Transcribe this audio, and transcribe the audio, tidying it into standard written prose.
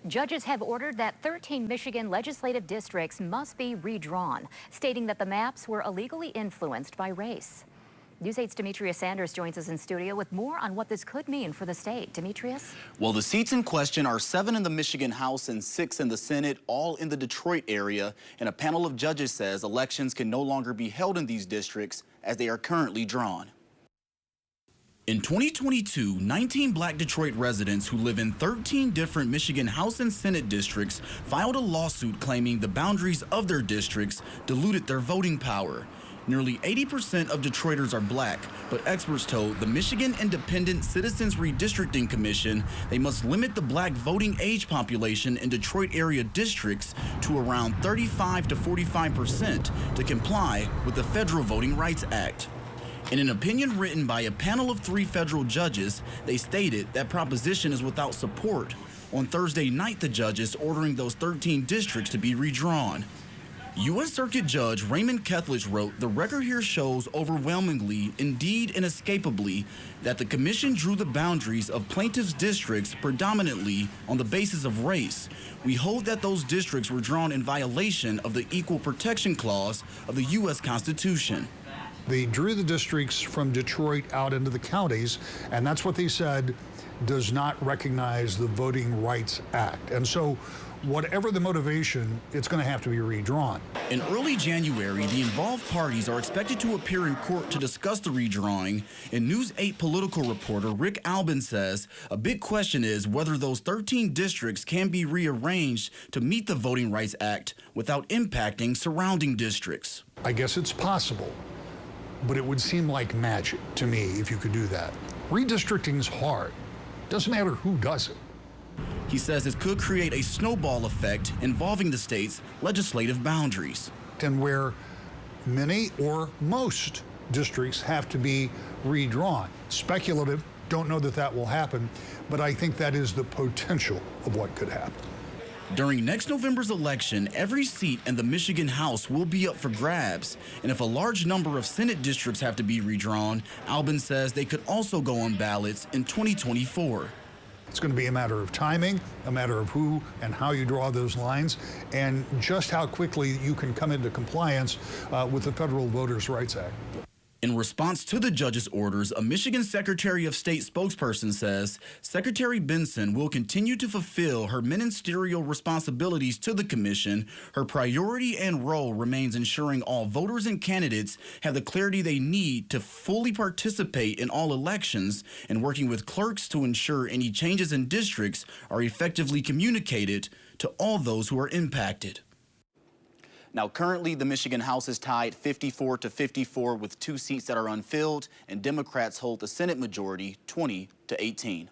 Judges have ordered that 13 Michigan legislative districts must be redrawn, stating that the maps were illegally influenced by race. News 8's Demetrius Sanders joins us in studio with more on what this could mean for the state. Demetrius? Well, the seats in question are 7 in the Michigan House and 6 in the Senate, all in the Detroit area. And a panel of judges says elections can no longer be held in these districts as they are currently drawn. In 2022, 19 black Detroit residents who live in 13 different Michigan House and Senate districts filed a lawsuit claiming the boundaries of their districts diluted their voting power. Nearly 80% of Detroiters are black, but experts told the Michigan Independent Citizens Redistricting Commission they must limit the black voting age population in Detroit area districts to around 35 to 45% to comply with the Federal Voting Rights Act. In an opinion written by a panel of 3 federal judges, they stated that proposition is without support. On Thursday night, the judges ordering those 13 districts to be redrawn. U.S. Circuit Judge Raymond Kethledge wrote, "The record here shows overwhelmingly, indeed inescapably, that the commission drew the boundaries of plaintiffs' districts predominantly on the basis of race. We hold that those districts were drawn in violation of the Equal Protection Clause of the U.S. Constitution." They drew the districts from Detroit out into the counties, and that's what they said does not recognize the Voting Rights Act. And so whatever the motivation, it's going to have to be redrawn. In early January, the involved parties are expected to appear in court to discuss the redrawing. And News 8 political reporter Rick Albin says a big question is whether those 13 districts can be rearranged to meet the Voting Rights Act without impacting surrounding districts. I guess it's possible, but it would seem like magic to me if you could do that. Redistricting is hard. Doesn't matter who does it. He says it could create a snowball effect involving the state's legislative boundaries. And where many or most districts have to be redrawn. Speculative, don't know that that will happen, but I think that is the potential of what could happen. During next November's election, every seat in the Michigan House will be up for grabs. And if a large number of Senate districts have to be redrawn, Albin says they could also go on ballots in 2024. It's going to be a matter of timing, a matter of who and how you draw those lines, and just how quickly you can come into compliance with the Federal Voters' Rights Act. In response to the judge's orders, a Michigan Secretary of State spokesperson says Secretary Benson will continue to fulfill her ministerial responsibilities to the commission. Her priority and role remains ensuring all voters and candidates have the clarity they need to fully participate in all elections and working with clerks to ensure any changes in districts are effectively communicated to all those who are impacted. Now, currently, the Michigan House is tied 54 to 54 with 2 seats that are unfilled, and Democrats hold the Senate majority 20 to 18.